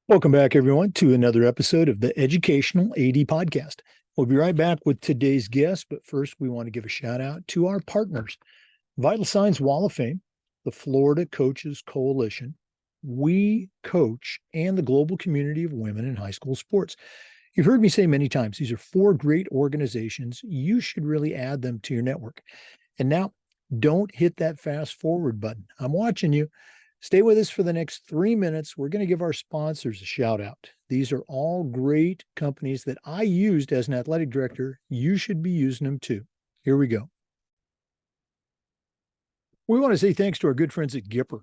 Welcome back, everyone, to another episode of the Educational AD Podcast. We'll be right back with today's guest, but first we want to give a shout out to our partners, Vital Signs Wall of Fame, the Florida Coaches Coalition, We Coach, and the Global Community of Women in High School Sports. You've heard me say many times, these are four great organizations. You should really add them to your network. And now, don't hit that fast forward button. I'm watching you. Stay with us for the next 3 minutes. We're going to give our sponsors a shout out. These are all great companies that I used as an athletic director. You should be using them too. Here we go. We want to say thanks to our good friends at Gipper.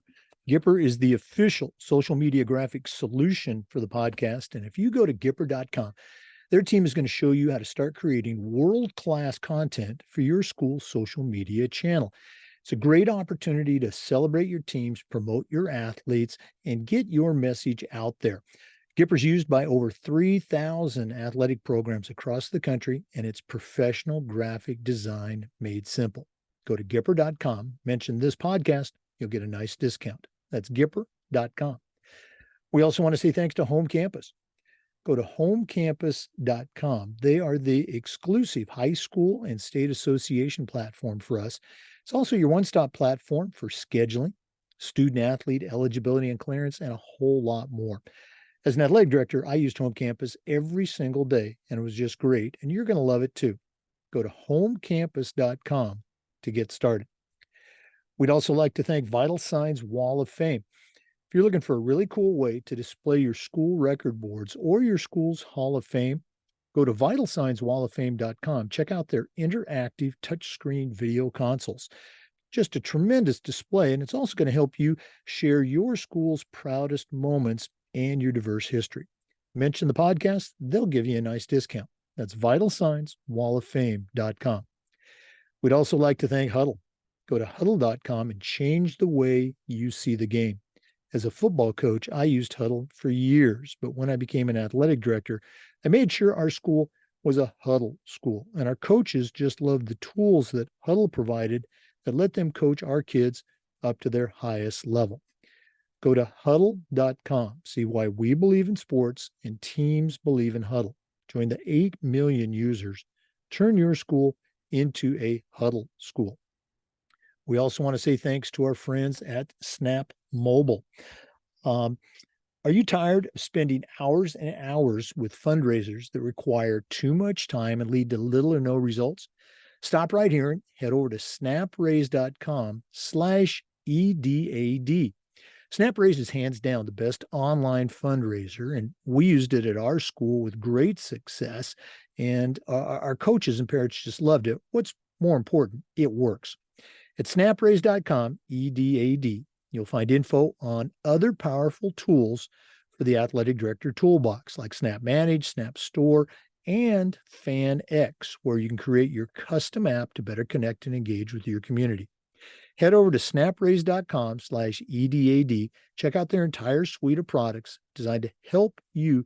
Gipper is the official social media graphics solution for the podcast. And if you go to Gipper.com, their team is going to show you how to start creating world-class content for your school's social media channel. It's a great opportunity to celebrate your teams, promote your athletes, and get your message out there. Gipper's used by over 3,000 athletic programs across the country, and it's professional graphic design made simple. Go to Gipper.com, mention this podcast, you'll get a nice discount. That's Gipper.com. We also want to say thanks to Home Campus. Go to homecampus.com. They are the exclusive high school and state association platform for us. It's also your one-stop platform for scheduling, student-athlete eligibility and clearance, and a whole lot more. As an athletic director, I used Home Campus every single day, and it was just great, and you're going to love it too. Go to homecampus.com to get started. We'd also like to thank Vital Signs Wall of Fame. If you're looking for a really cool way to display your school record boards or your school's Hall of Fame, go to vitalsignswalloffame.com. Check out their interactive touchscreen video consoles. Just a tremendous display, and it's also going to help you share your school's proudest moments and your diverse history. Mention the podcast, they'll give you a nice discount. That's vitalsignswalloffame.com. We'd also like to thank Huddle. Go to huddle.com and change the way you see the game. As a football coach, I used Huddle for years, but when I became an athletic director, I made sure our school was a Huddle school, and our coaches just loved the tools that Huddle provided that let them coach our kids up to their highest level. Go to huddle.com, see why we believe in sports and teams believe in Huddle. Join the 8 million users. Turn your school into a Huddle school. We also want to say thanks to our friends at Snap Mobile. Are you tired of spending hours and hours with fundraisers that require too much time and lead to little or no results? Stop right here and head over to snapraise.com/EDAD. SnapRaise is hands down the best online fundraiser, and we used it at our school with great success, and our coaches and parents just loved it. What's more important, it works. At snapraise.com/EDAD, you'll find info on other powerful tools for the athletic director toolbox, like Snap Manage, Snap Store, and FanX, where you can create your custom app to better connect and engage with your community. Head over to snapraise.com/EDAD. Check out their entire suite of products designed to help you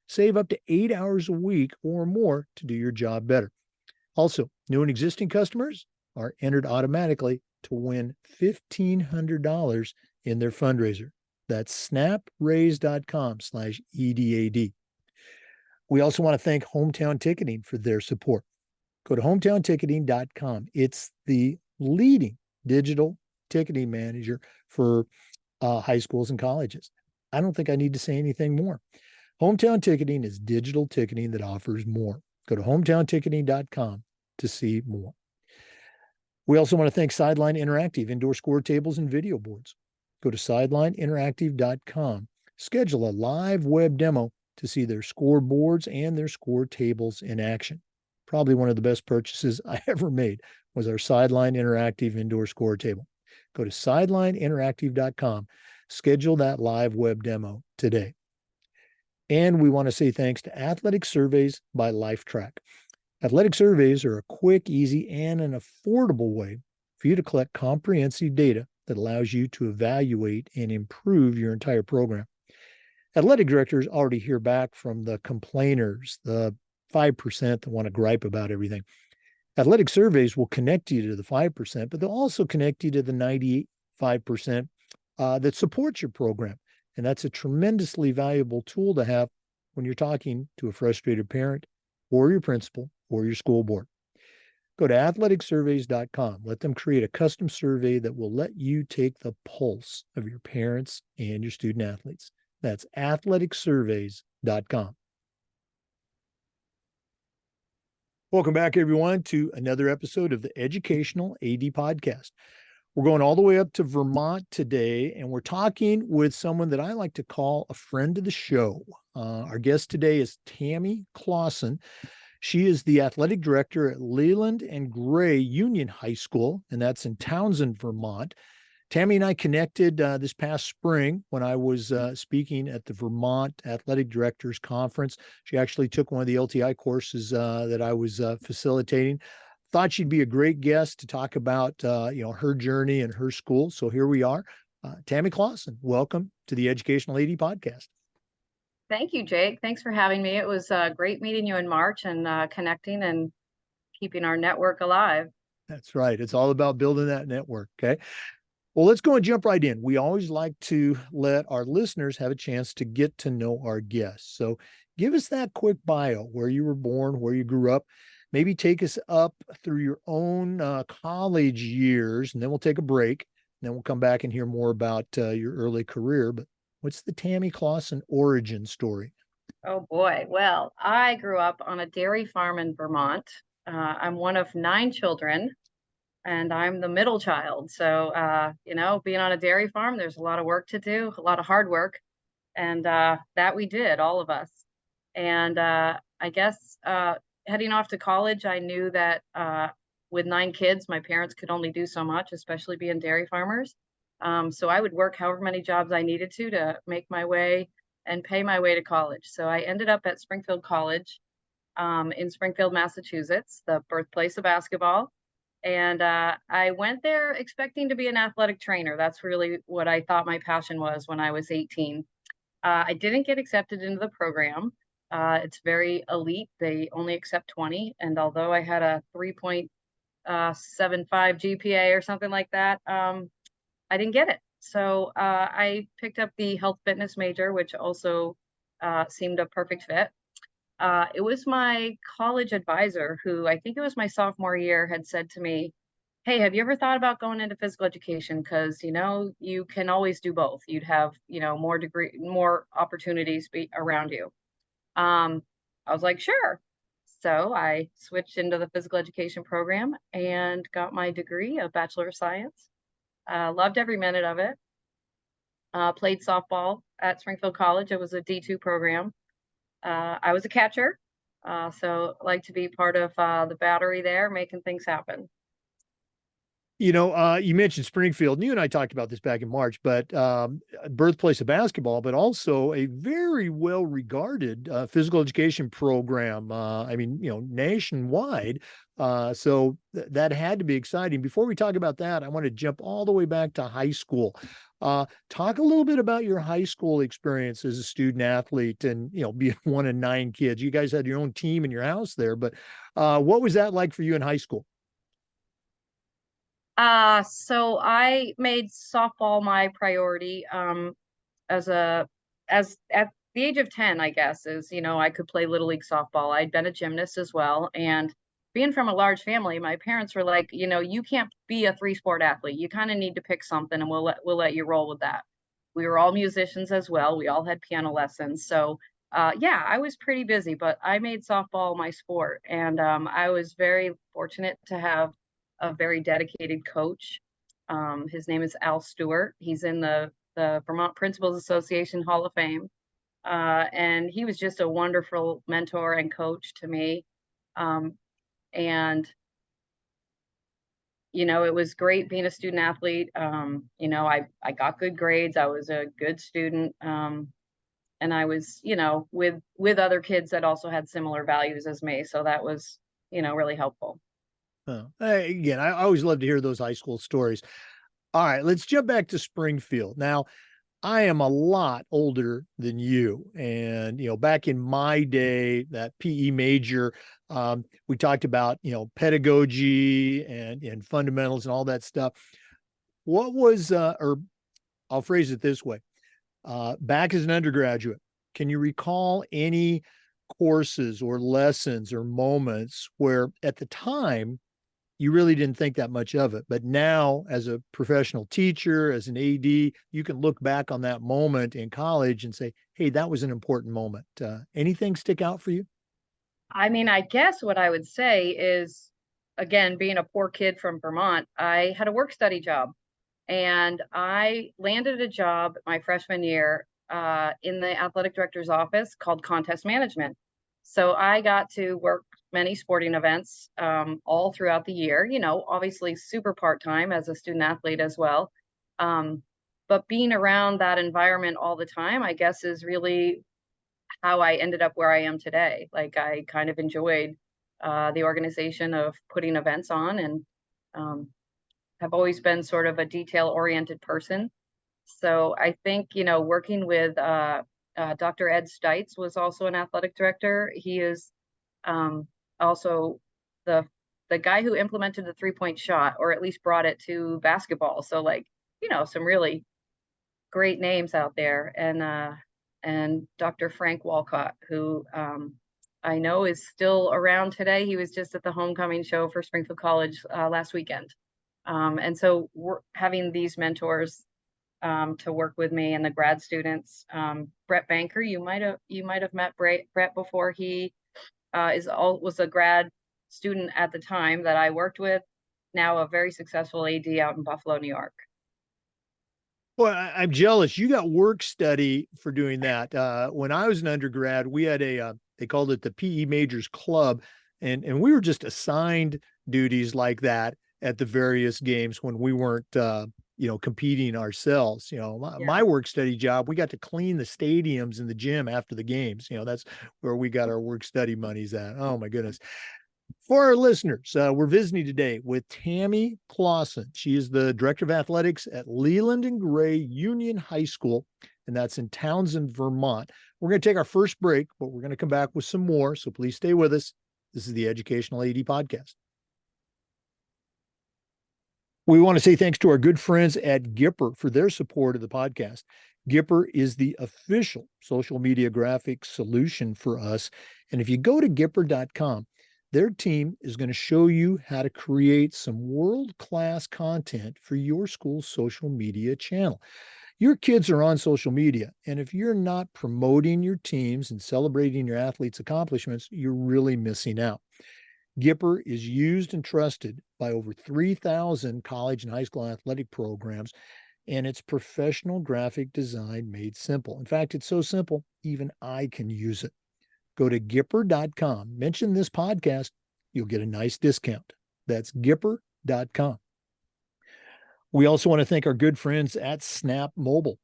save up to 8 hours a week or more to do your job better. Also, new and existing customers are entered automatically to win $1,500 in their fundraiser. That's snapraise.com/EDAD. We also want to thank Hometown Ticketing for their support. Go to hometownticketing.com. It's the leading digital ticketing manager for high schools and colleges. I don't think I need to say anything more. Hometown Ticketing is digital ticketing that offers more. Go to hometownticketing.com to see more. We also want to thank Sideline Interactive, indoor score tables and video boards. Go to sidelineinteractive.com. Schedule a live web demo to see their scoreboards and their score tables in action. Probably one of the best purchases I ever made was our Sideline Interactive indoor score table. Go to sidelineinteractive.com. Schedule that live web demo today. And we want to say thanks to Athletic Surveys by LifeTrack. Athletic surveys are a quick, easy, and an affordable way for you to collect comprehensive data that allows you to evaluate and improve your entire program. Athletic directors already hear back from the complainers, the 5% that want to gripe about everything. Athletic surveys will connect you to the 5%, but they'll also connect you to the 95% that supports your program. And that's a tremendously valuable tool to have when you're talking to a frustrated parent or your principal or your school board. Go to athleticsurveys.com. Let them create a custom survey that will let you take the pulse of your parents and your student athletes. That's athleticsurveys.com. Welcome back, everyone, to another episode of the Educational AD Podcast. We're going all the way up to Vermont today, and we're talking with someone that I like to call a friend of the show. Our guest today is Tammy Claussen. She is the athletic director at Leland and Gray Union High School, and that's in Townsend, Vermont. Tammy and I connected this past spring when I was speaking at the Vermont Athletic Directors Conference. She actually took one of the LTI courses that I was facilitating. Thought she'd be a great guest to talk about her journey and her school. So here we are. Tammy Claussen, welcome to the Educational AD Podcast. Thank you, Jake. Thanks for having me. It was great meeting you in March and connecting and keeping our network alive. That's right. It's all about building that network. Okay. Well, let's go and jump right in. We always like to let our listeners have a chance to get to know our guests. So give us that quick bio, where you were born, where you grew up. Maybe take us up through your own college years, and then we'll take a break. And then we'll come back and hear more about your early career. But what's the Tammy Claussen origin story? Oh, boy. Well, I grew up on a dairy farm in Vermont. I'm one of 9 children, and I'm the middle child. So, being on a dairy farm, there's a lot of work to do, a lot of hard work. And that we did, all of us. And I guess heading off to college, I knew that with 9 kids, my parents could only do so much, especially being dairy farmers. So I would work however many jobs I needed to make my way and pay my way to college. So I ended up at Springfield College in Springfield, Massachusetts, the birthplace of basketball. And I went there expecting to be an athletic trainer. That's really what I thought my passion was when I was 18. I didn't get accepted into the program. It's very elite. They only accept 20. And although I had a 3.75 GPA or something like that, I didn't get it. So I picked up the health fitness major, which also seemed a perfect fit. It was my college advisor who, I think it was my sophomore year, had said to me, "Hey, have you ever thought about going into physical education? Because, you can always do both. You'd have, more opportunities around you." I was like, "Sure." So I switched into the physical education program and got my degree, a Bachelor of Science. Loved every minute of it. Played softball at Springfield College. It was a D2 program. I was a catcher, so like to be part of the battery there, making things happen. You mentioned Springfield, and you and I talked about this back in March, but birthplace of basketball, but also a very well-regarded physical education program. Nationwide. So that had to be exciting. Before we talk about that, I want to jump all the way back to high school. Talk a little bit about your high school experience as a student athlete and, being one of 9 kids. You guys had your own team in your house there, but what was that like for you in high school? So I made softball my priority, as at the age of 10, I guess, I could play little league softball. I'd been a gymnast as well. And being from a large family, my parents were like, you can't be a 3-sport athlete. You kind of need to pick something and we'll let you roll with that. We were all musicians as well. We all had piano lessons. So, yeah, I was pretty busy, but I made softball my sport. And I was very fortunate to have a very dedicated coach. His name is Al Stewart. He's in the Vermont Principals Association Hall of Fame. And he was just a wonderful mentor and coach to me. And, it was great being a student athlete. I got good grades. I was a good student. And I was, with other kids that also had similar values as me. So that was, really helpful. Again, I always love to hear those high school stories. All right, let's jump back to Springfield. Now, I am a lot older than you. And, back in my day, that PE major, we talked about, pedagogy and fundamentals and all that stuff. What was, or I'll phrase it this way. Back as an undergraduate, can you recall any courses or lessons or moments where at the time you really didn't think that much of it, but now as a professional teacher, as an AD, you can look back on that moment in college and say, hey, that was an important moment. Anything stick out for you? I mean, I guess what I would say is, again, being a poor kid from Vermont, I had a work study job and I landed a job my freshman year in the athletic director's office called contest management. So I got to work many sporting events all throughout the year, obviously super part-time as a student athlete as well. Um, but being around that environment all the time, I guess, is really how I ended up where I am today. Like I kind of enjoyed the organization of putting events on and um, have always been sort of a detail oriented person. So I think, working with Dr. Ed Stites was also an athletic director. He is um, also the the guy who implemented the 3-point shot, or at least brought it to basketball. So like, some really great names out there, and Dr. Frank Walcott, who I know is still around today. He was just at the homecoming show for Springfield College last weekend, and so we're having these mentors to work with me and the grad students. Brett Banker, you might have met Brett before. He was a grad student at the time that I worked with. Now a very successful AD out in Buffalo, New York. Well, I'm jealous. You got work study for doing that. When I was an undergrad, we had they called it the PE Majors Club, and we were just assigned duties like that at the various games when we weren't, competing ourselves. My Yeah. work study job, we got to clean the stadiums and the gym after the games. That's where we got our work study monies at. Oh my goodness. For our listeners, we're visiting today with Tammy Claussen. She is the director of athletics at Leland and Gray Union High School, and that's in Townsend, Vermont. We're going to take our first break, but we're going to come back with some more. So please stay with us. This is the Educational AD Podcast. We want to say thanks to our good friends at Gipper for their support of the podcast. Gipper is the official social media graphics solution for us. And if you go to Gipper.com, their team is going to show you how to create some world-class content for your school's social media channel. Your kids are on social media, and if you're not promoting your teams and celebrating your athletes' accomplishments, you're really missing out. Gipper is used and trusted by over 3,000 college and high school athletic programs, and it's professional graphic design made simple. In fact, it's so simple, even I can use it. Go to Gipper.com, mention this podcast, you'll get a nice discount. That's Gipper.com. We also want to thank our good friends at Snap Mobile.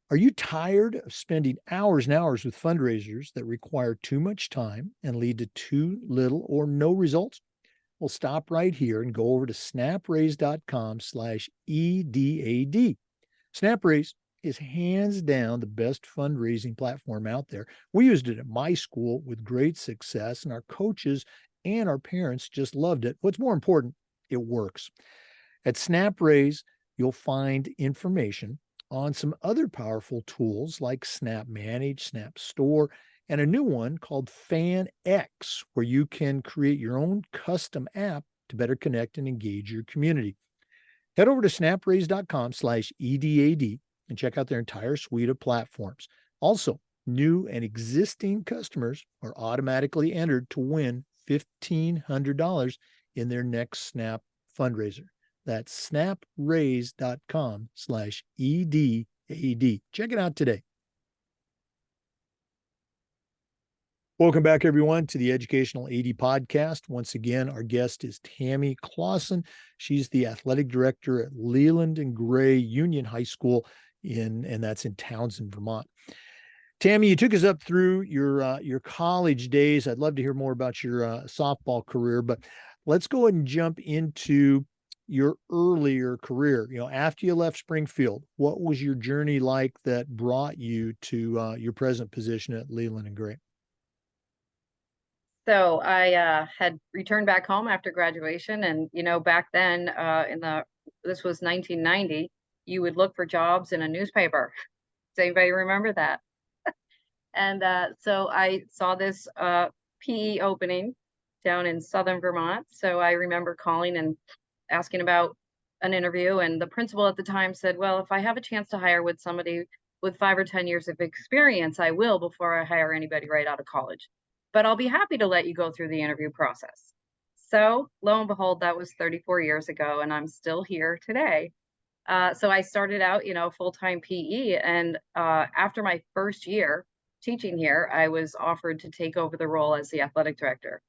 Are you tired of spending hours and hours with fundraisers that require too much time and lead to too little or no results? Well, stop right here and go over to snapraise.com/EDAD. SnapRaise is hands down the best fundraising platform out there. We used it at my school with great success, and our coaches and our parents just loved it. What's more important, it works. At SnapRaise, you'll find information on some other powerful tools like Snap Manage, Snap Store, and a new one called FanX, where you can create your own custom app to better connect and engage your community. Head over to snapraise.com/EDAD and check out their entire suite of platforms. Also, new and existing customers are automatically entered to win $1,500 in their next Snap fundraiser. That's snapraise.com/EDAD. Check it out today. Welcome back, everyone, to the Educational AD Podcast. Once again, our guest is Tammy Claussen. She's the athletic director at Leland and Gray Union High School, and that's in Townsend, Vermont. Tammy, you took us up through your college days. I'd love to hear more about your softball career, but let's go ahead and jump into your earlier career. After you left Springfield, what was your journey like that brought you to your present position at Leland and Gray? So I had returned back home after graduation, and back then, this was 1990. You would look for jobs in a newspaper. Does anybody remember that? And so I saw this PE opening down in southern Vermont. So I remember calling and asking about an interview. And the principal at the time said, well, if I have a chance to hire with somebody with 5 or 10 years of experience, I will before I hire anybody right out of college. But I'll be happy to let you go through the interview process. So lo and behold, that was 34 years ago, and I'm still here today. So I started out, full-time PE, and after my first year teaching here, I was offered to take over the role as the athletic director.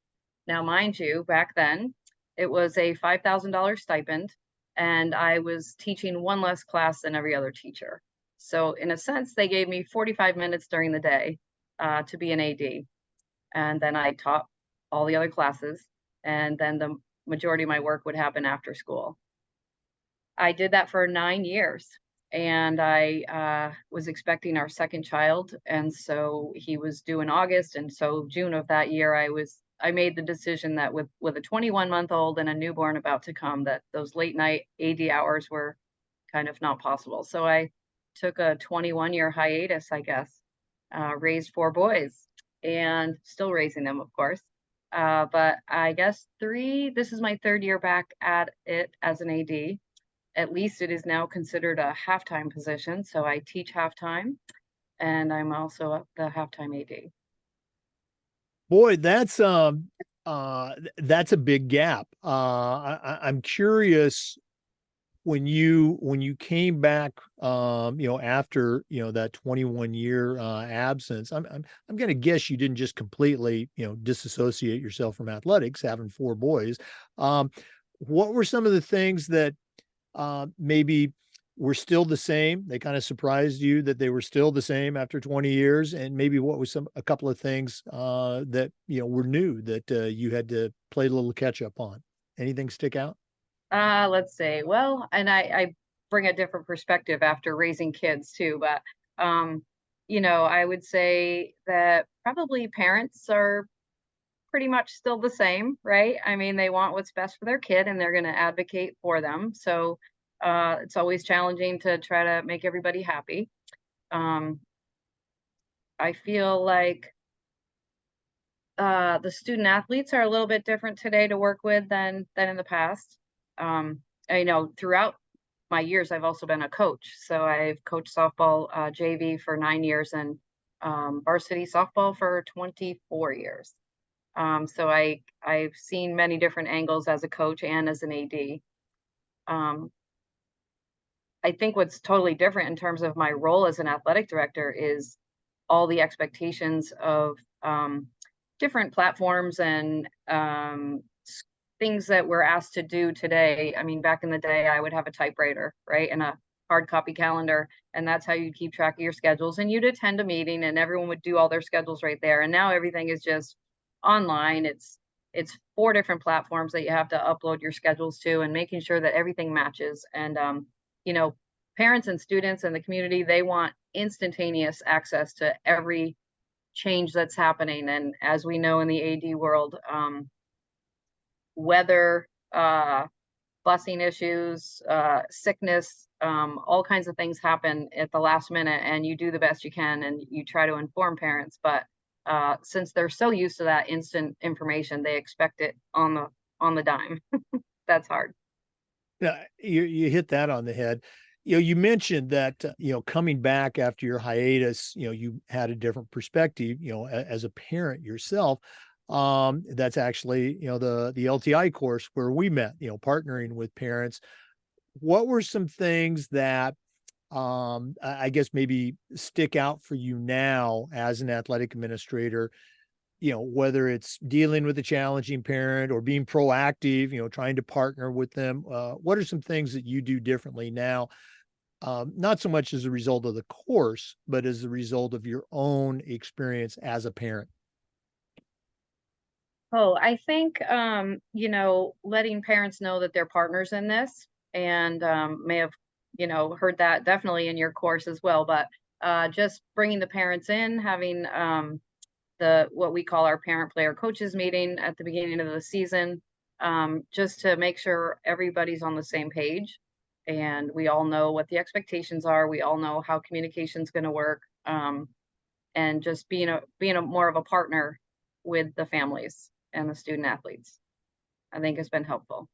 Now, mind you, back then it was a $5,000 stipend, and I was teaching one less class than every other teacher. So, in a sense, they gave me 45 minutes during the day to be an AD, and then I taught all the other classes, and then the majority of my work would happen after school. I did that for 9 years, and I, was expecting our second child, and so he was due in August, and so June of that year, I made the decision that with a 21-month-old and a newborn about to come, that those late night AD hours were kind of not possible. So I took a 21-year hiatus, I guess, raised 4 boys, and still raising them, of course. But I guess this is my 3rd year back at it as an AD. At least it is now considered a halftime position. So I teach halftime, and I'm also the halftime AD. Boy, that's a big gap. I'm curious when you came back, after that 21-year absence. I'm going to guess you didn't just completely disassociate yourself from athletics, having 4 boys. What were some of the things that maybe were still the same? They kind of surprised you that they were still the same after 20 years. And maybe what was a couple of things that, were new that you had to play a little catch up on? Anything stick out? Let's see. Well, and I bring a different perspective after raising kids too, but I would say that probably parents are pretty much still the same, right? I mean, they want what's best for their kid and they're going to advocate for them. So it's always challenging to try to make everybody happy. Um, I feel like the student athletes are a little bit different today to work with than in the past. I know throughout my years, I've also been a coach. So I've coached softball JV for 9 years and varsity softball for 24 years. So I've seen many different angles as a coach and as an AD. Um, I think what's totally different in terms of my role as an athletic director is all the expectations of different platforms and things that we're asked to do today. I mean, back in the day, I would have a typewriter, right, and a hard copy calendar, and that's how you keep track of your schedules. And you'd attend a meeting, and everyone would do all their schedules right there. And now everything is just online. It's 4 different platforms that you have to upload your schedules to, and making sure that everything matches. And you know, parents and students and the community, they want instantaneous access to every change that's happening. And as we know in the AD world, weather, busing issues, sickness, all kinds of things happen at the last minute, and you do the best you can and you try to inform parents. But since they're so used to that instant information, they expect it on the dime. That's hard. Yeah, you hit that on the head. You mentioned that coming back after your hiatus, you had a different perspective. As a parent yourself, that's actually the LTI course where we met. Partnering with parents. What were some things that I guess maybe stick out for you now as an athletic administrator? Whether it's dealing with a challenging parent or being proactive, trying to partner with them. What are some things that you do differently now? Not so much as a result of the course, but as a result of your own experience as a parent. Oh, I think letting parents know that they're partners in this, and may have heard that definitely in your course as well, but just bringing the parents in, having the what we call our parent player coaches meeting at the beginning of the season, just to make sure everybody's on the same page. and we all know what the expectations are. We all know how communication's going to work, and just being a more of a partner with the families and the student athletes, I think has been helpful.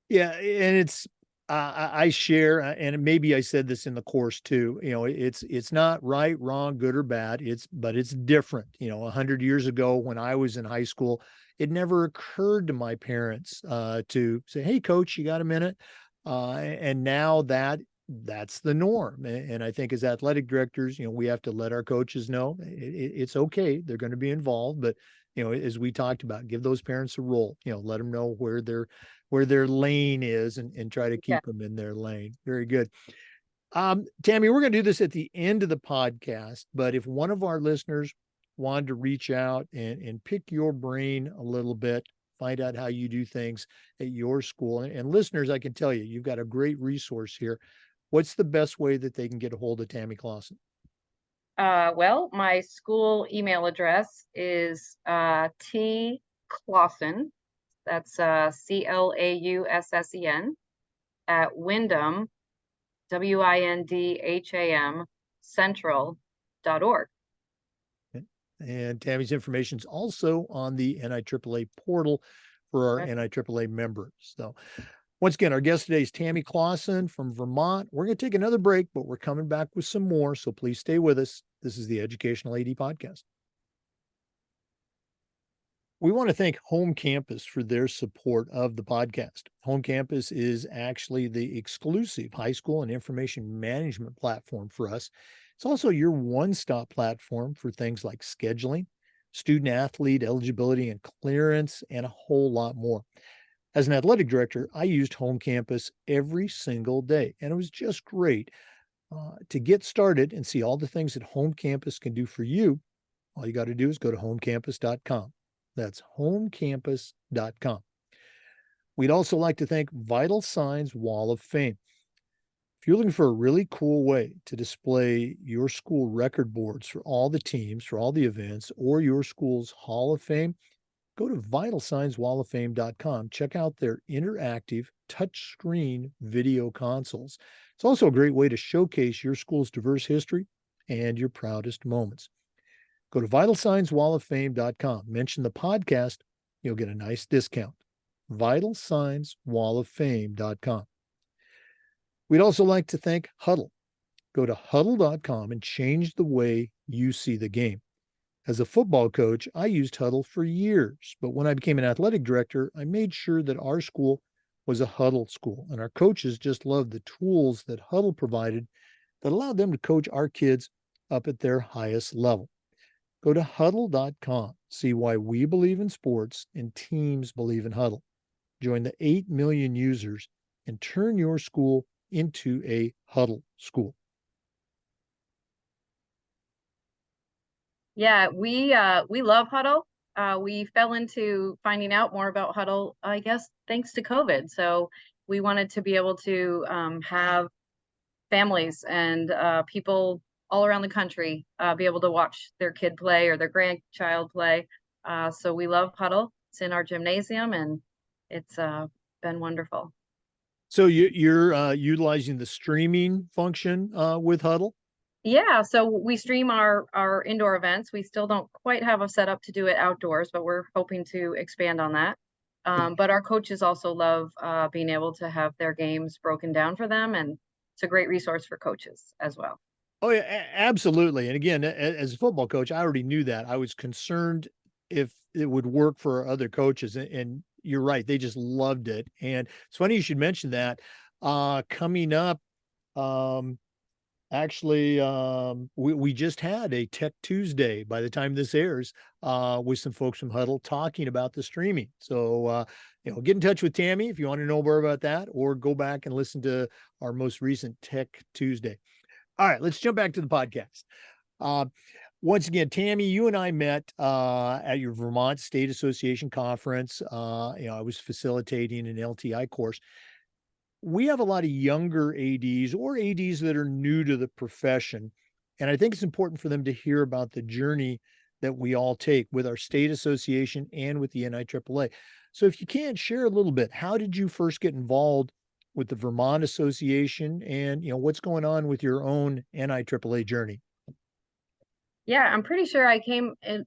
Yeah, and it's I share, and maybe I said this in the course too. It's not right, wrong, good or bad. But it's different. 100 years ago when I was in high school, it never occurred to my parents to say, "Hey, coach, you got a minute?" And now that's the norm. And I think as athletic directors, we have to let our coaches know it's okay. They're going to be involved, but as we talked about, give those parents a role. Let them know where their lane is and try to Yeah. keep them in their lane. Very good. Tammy, we're going to do this at the end of the podcast, but if one of our listeners wanted to reach out and pick your brain a little bit, find out how you do things at your school, and listeners, I can tell you, you've got a great resource here. What's the best way that they can get a hold of Tammy Claussen? Well, my school email address is T Claussen. That's Claussen at Wyndham, WINDHAM Central.org. And Tammy's information is also on the NIAAA portal for our NIAAA members. So once again, our guest today is Tammy Claussen from Vermont. We're going to take another break, but we're coming back with some more. So please stay with us. This is the Educational AD Podcast. We want to thank Home Campus for their support of the podcast. Home Campus is actually the exclusive high school and information management platform for us. It's also your one-stop platform for things like scheduling, student athlete eligibility and clearance, and a whole lot more. As an athletic director, I used Home Campus every single day, and it was just great. To get started and see all the things that Home Campus can do for you, all you got to do is go to homecampus.com. That's homecampus.com. We'd also like to thank Vital Signs Wall of Fame. If you're looking for a really cool way to display your school record boards for all the teams, for all the events, or your school's Hall of Fame, go to vitalsignswalloffame.com. Check out their interactive touchscreen video consoles. It's also a great way to showcase your school's diverse history and your proudest moments. Go to vitalsignswalloffame.com. Mention the podcast. You'll get a nice discount. vitalsignswalloffame.com. We'd also like to thank Huddle. Go to huddle.com and change the way you see the game. As a football coach, I used Huddle for years, but when I became an athletic director, I made sure that our school was a Huddle school, and our coaches just loved the tools that Huddle provided that allowed them to coach our kids up at their highest level. Go to huddle.com, see why we believe in sports and teams believe in Huddle. Join the 8 million users and turn your school into a Huddle school. Yeah, we love Huddle. We fell into finding out more about Huddle, I guess, thanks to COVID. So we wanted to be able to have families and people all around the country be able to watch their kid play or their grandchild play. So we love Huddle. It's in our gymnasium, and it's been wonderful. So you're utilizing the streaming function with Huddle? Yeah, so we stream our indoor events. We still don't quite have a setup to do it outdoors, but we're hoping to expand on that. But our coaches also love being able to have their games broken down for them, and it's a great resource for coaches as well. Oh yeah, absolutely. And again, as a football coach, I already knew that. I was concerned if it would work for other coaches, and you're right, they just loved it. And it's funny you should mention that. Coming up, actually, we just had a Tech Tuesday by the time this airs, with some folks from Huddle talking about the streaming. So, get in touch with Tammy if you want to know more about that, or go back and listen to our most recent Tech Tuesday. All right, let's jump back to the podcast. Once again, Tammy, you and I met at your Vermont State Association conference. I was facilitating an LTI course. We have a lot of younger ADs or ADs that are new to the profession. And I think it's important for them to hear about the journey that we all take with our state association and with the NIAAA. So if you can share a little bit, how did you first get involved with the Vermont Association, and what's going on with your own NIAAA journey. Yeah, I'm pretty sure I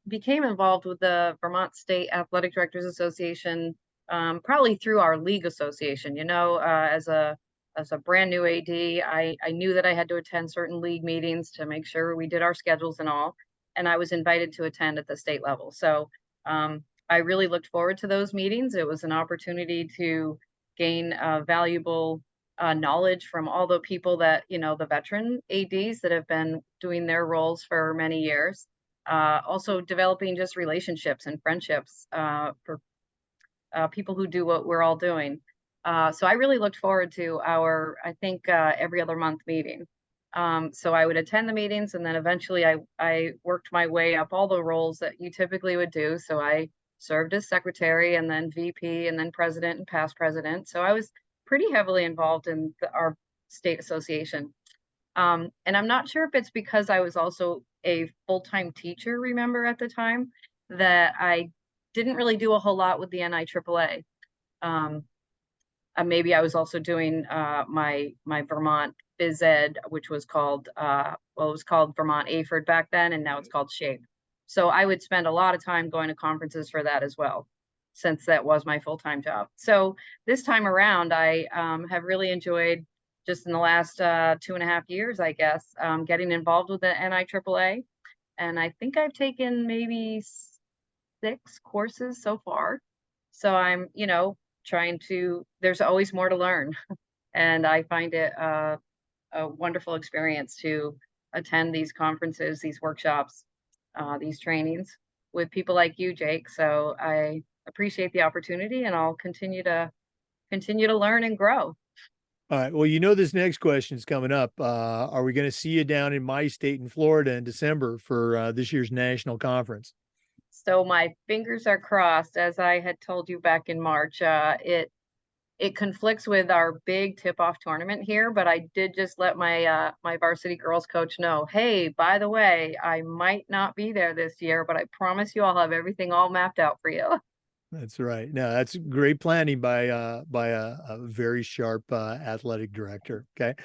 became involved with the Vermont State Athletic Directors Association, probably through our league association. As a brand new AD, I knew that I had to attend certain league meetings to make sure we did our schedules and all, and I was invited to attend at the state level. So I really looked forward to those meetings. It was an opportunity to gain valuable knowledge from all the people that, the veteran ADs that have been doing their roles for many years. Also developing just relationships and friendships for people who do what we're all doing. So I really looked forward to our, I think, every other month meeting. So I would attend the meetings, and then eventually I worked my way up all the roles that you typically would do. So I served as secretary, and then VP, and then president and past president. So I was pretty heavily involved in our state association. And I'm not sure if it's because I was also a full-time teacher, remember, at the time, that I didn't really do a whole lot with the NIAAA. Maybe I was also doing my Vermont Phys Ed, which was called it was called Vermont AFERD back then, and now it's called SHAPE. So I would spend a lot of time going to conferences for that as well, since that was my full-time job. So this time around, I have really enjoyed, just in the last 2.5 years, I guess, getting involved with the NIAAA. And I think I've taken maybe 6 courses so far. So I'm, there's always more to learn. And I find it a wonderful experience to attend these conferences, these workshops, these trainings with people like you, Jake. So I appreciate the opportunity, and I'll continue to learn and grow. All right. Well, this next question is coming up. Are we going to see you down in my state in Florida in December for this year's national conference? So my fingers are crossed. As I had told you back in March, it conflicts with our big tip-off tournament here, but I did just let my varsity girls coach know, hey, by the way, I might not be there this year, but I promise you I'll have everything all mapped out for you. That's right. No, that's great planning by a very sharp athletic director. Okay.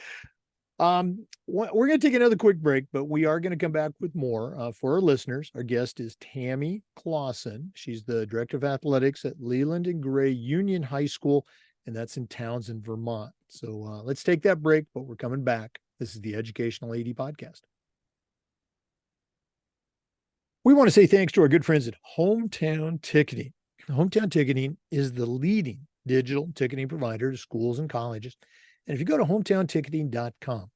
We're going to take another quick break, but we are going to come back with more for our listeners. Our guest is Tammy Claussen. She's the director of athletics at Leland and Gray Union High School, and that's in Townsend, Vermont. So let's take that break, but we're coming back. This is the Educational AD Podcast. We want to say thanks to our good friends at Hometown Ticketing. Hometown Ticketing is the leading digital ticketing provider to schools and colleges. And if you go to hometownticketing.com,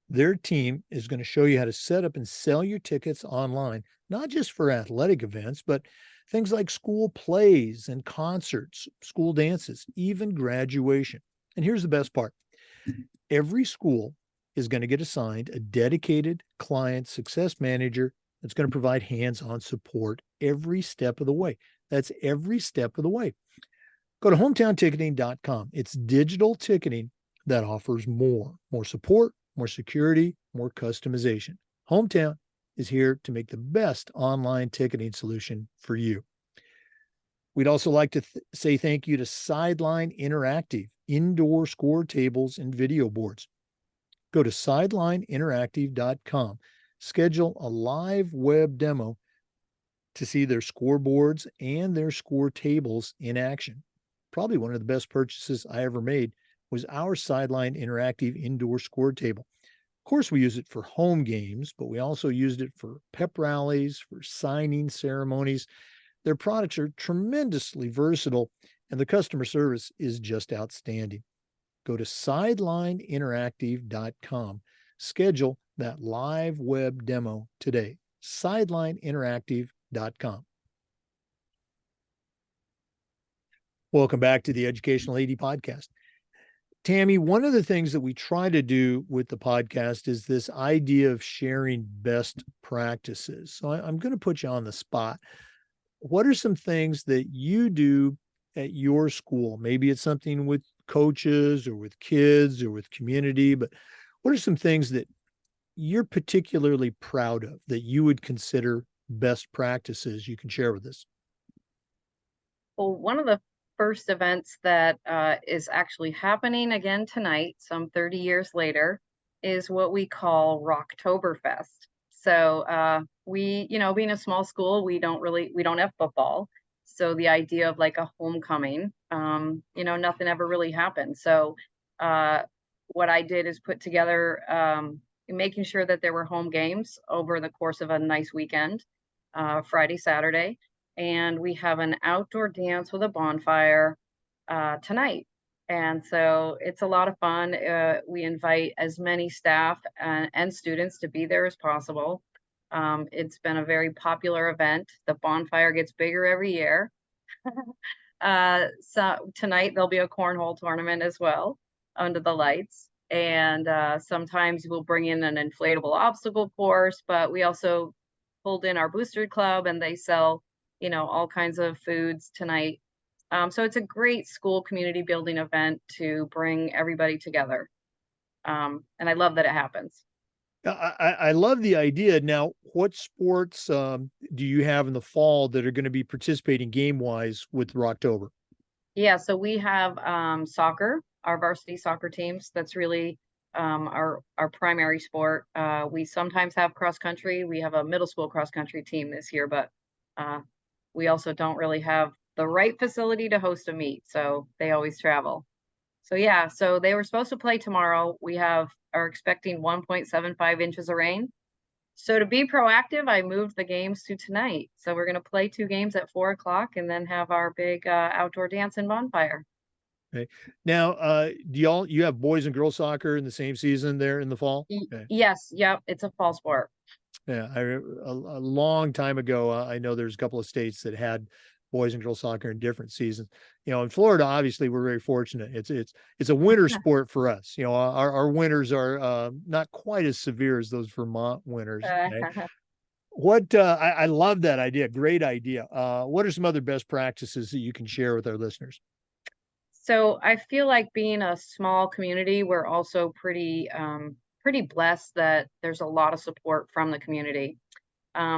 their team is going to show you how to set up and sell your tickets online, not just for athletic events, but things like school plays and concerts, school dances, even graduation. And here's the best part. Every school is going to get assigned a dedicated client success manager that's going to provide hands-on support every step of the way. That's every step of the way. Go to hometownticketing.com. It's digital ticketing that offers more support, more security, more customization. Hometown is here to make the best online ticketing solution for you. We'd also like to say thank you to Sideline Interactive, indoor score tables and video boards. Go to sidelineinteractive.com. Schedule a live web demo to see their scoreboards and their score tables in action. Probably one of the best purchases I ever made was our Sideline Interactive indoor score table. Of course, we use it for home games, but we also used it for pep rallies, for signing ceremonies. Their products are tremendously versatile, and the customer service is just outstanding. Go to sidelineinteractive.com. Schedule that live web demo today. Sidelineinteractive.com. Welcome back to the Educational AD Podcast. Tammy, one of the things that we try to do with the podcast is this idea of sharing best practices. So I'm going to put you on the spot. What are some things that you do at your school? Maybe it's something with coaches or with kids or with community, but what are some things that you're particularly proud of that you would consider best practices you can share with us? Well, one of the first events that is actually happening again tonight, some 30 years later, is what we call Rocktoberfest. So we, being a small school, we don't have football. So the idea of like a homecoming, nothing ever really happened. So uh, what I did is put together making sure that there were home games over the course of a nice weekend, Friday, Saturday, and we have an outdoor dance with a bonfire tonight. And so it's a lot of fun. We invite as many staff and students to be there as possible. It's been a very popular event. The bonfire gets bigger every year. So tonight there'll be a cornhole tournament as well under the lights. And sometimes we'll bring in an inflatable obstacle course, but we also pulled in our booster club and they sell, all kinds of foods tonight. So it's a great school community building event to bring everybody together. And I love that it happens. I love the idea. Now, what sports do you have in the fall that are going to be participating game wise with Rocktober? Yeah, so we have soccer, our varsity soccer teams. That's really our primary sport. We sometimes have cross country. We have a middle school cross country team this year, but uh, we also don't really have the right facility to host a meet, so they always travel. So yeah, so they were supposed to play tomorrow. Are expecting 1.75 inches of rain. So to be proactive, I moved the games to tonight. So we're gonna play 2 games at 4 o'clock and then have our big outdoor dance and bonfire. Okay. Now, you have boys and girls soccer in the same season there in the fall? Okay. Yes, yep, it's a fall sport. Yeah, a long time ago, I know there's a couple of states that had boys and girls soccer in different seasons. In Florida, obviously, we're very fortunate. It's a winter sport for us. Our winters are not quite as severe as those Vermont winters. Okay? What I love that idea. Great idea. What are some other best practices that you can share with our listeners? So I feel like being a small community, we're also pretty blessed that there's a lot of support from the community.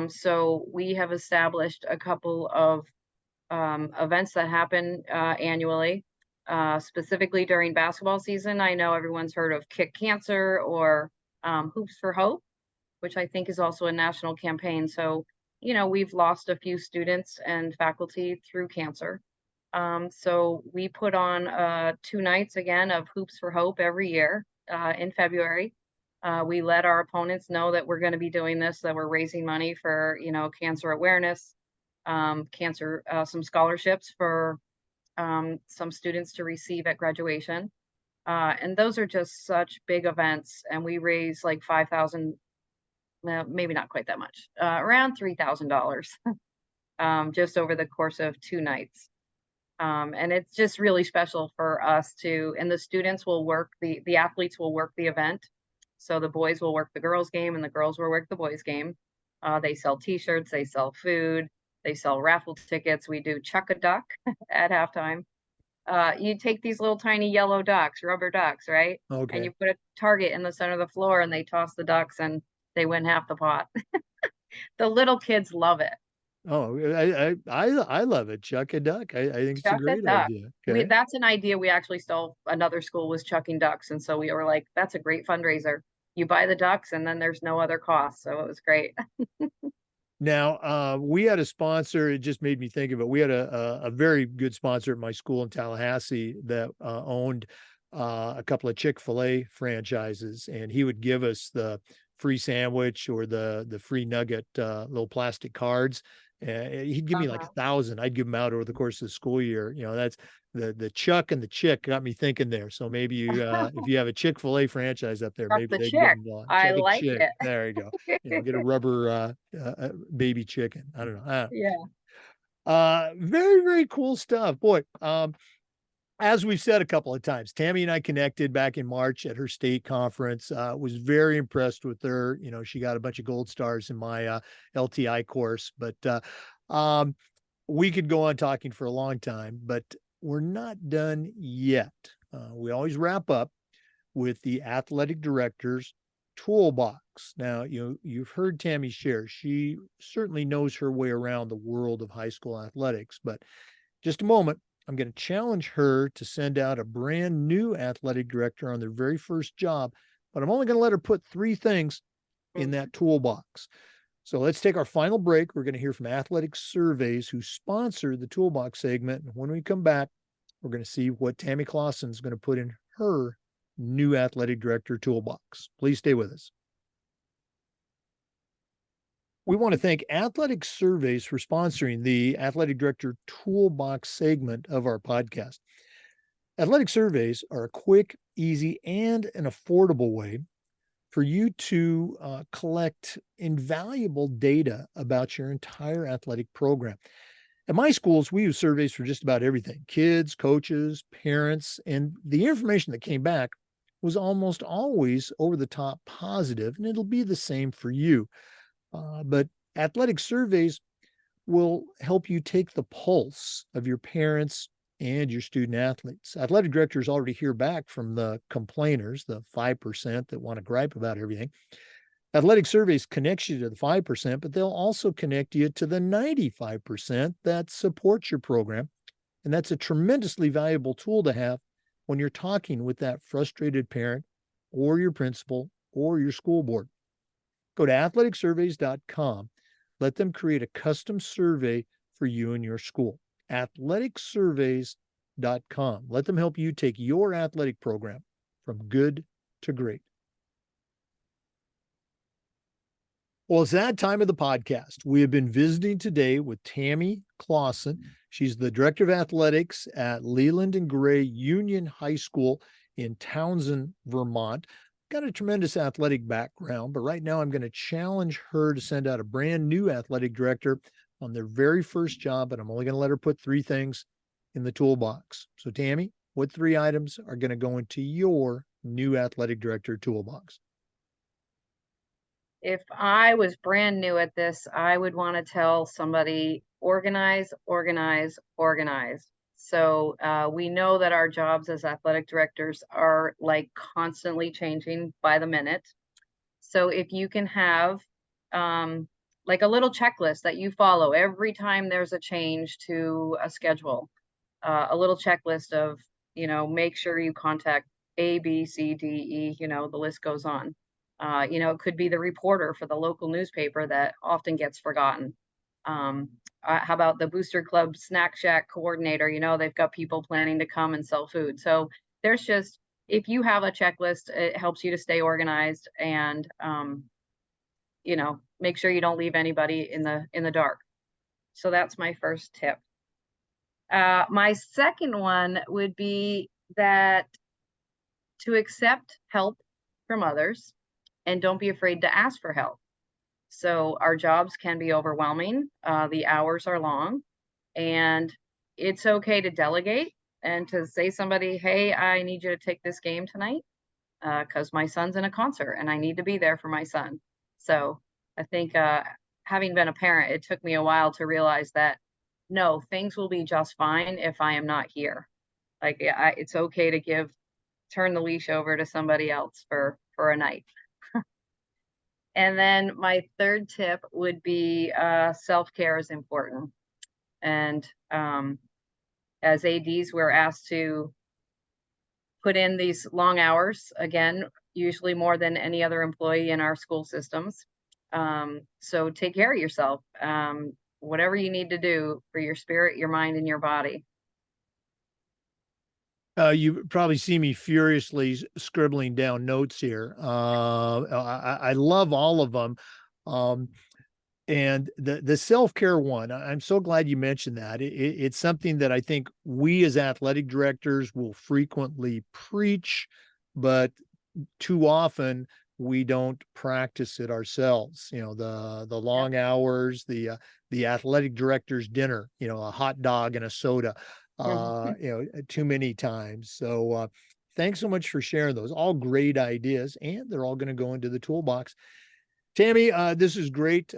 So we have established a couple of events that happen annually, specifically during basketball season. I know everyone's heard of Kick Cancer or Hoops for Hope, which I think is also a national campaign. So, we've lost a few students and faculty through cancer. So we put on 2 nights again of Hoops for Hope every year in February. We let our opponents know that we're going to be doing this, that we're raising money for, cancer awareness, some scholarships for some students to receive at graduation. And those are just such big events. And we raise like 5,000, well, maybe not quite that much, around $3,000 just over the course of 2 nights. And it's just really special for us and the students will work, the athletes will work the event. So the boys will work the girls' game and the girls will work the boys' game. They sell t-shirts, they sell food, they sell raffle tickets. We do chuck a duck at halftime. You take these little tiny yellow ducks, rubber ducks, right? And Okay. you put a target in the center of the floor and they toss the ducks and they win half the pot. The little kids love it. Oh, I love it. Chuck a duck. I think it's a Chuck a great duck. idea. We Okay. That's an idea we actually stole. Another school was chucking ducks, and so we were like, "That's a great fundraiser. You buy the ducks, and then there's no other cost." So it was great. Now, we had a sponsor. It just made me think of it. We had a very good sponsor at my school in Tallahassee that owned a couple of Chick-fil-A franchises, and he would give us the free sandwich or the free nugget little plastic cards. He'd give me like Uh-huh. 1,000. I'd give them out over the course of the school year. That's the Chuck and the Chick got me thinking there. So maybe if you have a Chick-fil-A franchise up there, Chuck maybe the they can get chick. involved. I Chuck a like Chick. it. There you go. Get a rubber baby chicken. I don't know. Yeah. Very, very cool stuff. Boy, as we've said a couple of times, Tammy and I connected back in March at her state conference. Was very impressed with her. She got a bunch of gold stars in my LTI course, but we could go on talking for a long time, but we're not done yet. We always wrap up with the athletic director's toolbox. Now, you've heard Tammy share. She certainly knows her way around the world of high school athletics, but just a moment. I'm going to challenge her to send out a brand new athletic director on their very first job, but I'm only going to let her put 3 things in that toolbox. So let's take our final break. We're going to hear from Athletic Surveys, who sponsor the toolbox segment. And when we come back, we're going to see what Tammy Claussen is going to put in her new athletic director toolbox. Please stay with us. We want to thank Athletic Surveys for sponsoring the Athletic Director Toolbox segment of our podcast. Athletic Surveys are a quick, easy, and an affordable way for you to collect invaluable data about your entire athletic program. At my schools, we use surveys for just about everything: kids, coaches, parents, and the information that came back was almost always over the top positive, and it'll be the same for you. But athletic surveys will help you take the pulse of your parents and your student athletes. Athletic directors already hear back from the complainers, the 5% that want to gripe about everything. Athletic surveys connect you to the 5%, but they'll also connect you to the 95% that support your program. And that's a tremendously valuable tool to have when you're talking with that frustrated parent or your principal or your school board. Go to athleticsurveys.com. Let them create a custom survey for you and your school. Athleticsurveys.com. Let them help you take your athletic program from good to great. Well, it's that time of the podcast. We have been visiting today with Tammy Claussen. She's the director of athletics at Leland and Gray Union High School in Townsend, Vermont. Got a tremendous athletic background, but right now I'm going to challenge her to send out a brand new athletic director on their very first job, and I'm only going to let her put 3 things in the toolbox. So Tammy, what 3 items are going to go into your new athletic director toolbox? If I was brand new at this, I would want to tell somebody organize, organize, organize. So we know that our jobs as athletic directors are like constantly changing by the minute. So if you can have like a little checklist that you follow every time there's a change to a schedule, a little checklist of, make sure you contact A, B, C, D, E, the list goes on. It could be the reporter for the local newspaper that often gets forgotten. How about the Booster Club Snack Shack coordinator? They've got people planning to come and sell food. So there's just, if you have a checklist, it helps you to stay organized and, make sure you don't leave anybody in the dark. So that's my first tip. My second one would be that to accept help from others and don't be afraid to ask for help. So our jobs can be overwhelming. The hours are long, and it's okay to delegate and to say somebody, hey, I need you to take this game tonight because my son's in a concert and I need to be there for my son. So I think having been a parent, it took me a while to realize that no, things will be just fine if I am not here. Like it's okay to turn the leash over to somebody else for a night. And then my third tip would be self-care is important. And as ADs, we're asked to put in these long hours, again, usually more than any other employee in our school systems. So take care of yourself, whatever you need to do for your spirit, your mind, and your body. You probably see me furiously scribbling down notes here. I love all of them. And the self-care one, I'm so glad you mentioned that. It's something that I think we as athletic directors will frequently preach, but too often we don't practice it ourselves. The long hours, the athletic director's dinner, a hot dog and a soda, too many times. So thanks so much for sharing those. All great ideas, and they're all going to go into the toolbox. Tammy, this is great.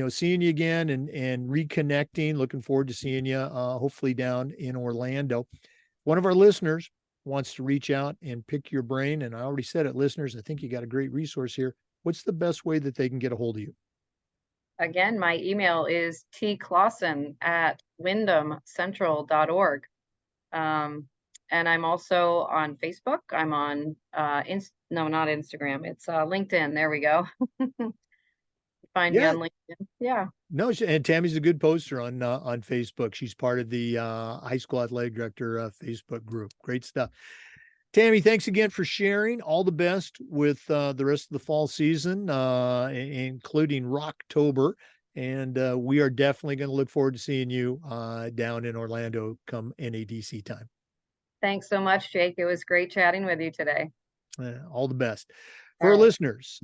Seeing you again and reconnecting. Looking forward to seeing you, hopefully down in Orlando. One of our listeners wants to reach out and pick your brain. And I already said it, listeners, I think you got a great resource here. What's the best way that they can get a hold of you? Again, my email is tclaussen@wyndhamcentral.org. And I'm also on Facebook. I'm on no, not Instagram. It's LinkedIn. There we go. Find me Yeah. on LinkedIn. Yeah. No, and Tammy's a good poster on Facebook. She's part of the high school athletic director Facebook group. Great stuff. Tammy, thanks again for sharing. All the best with the rest of the fall season, including Rocktober. And we are definitely going to look forward to seeing you down in Orlando come NADC time. Thanks so much, Jake. It was great chatting with you today. All the best. All For our right. listeners,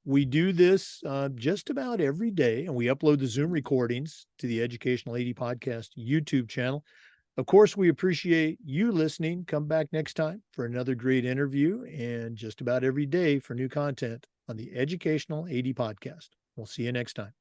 we do this just about every day, and we upload the Zoom recordings to the Educational AD Podcast YouTube channel. Of course, we appreciate you listening. Come back next time for another great interview, and just about every day for new content on the Educational AD Podcast. We'll see you next time.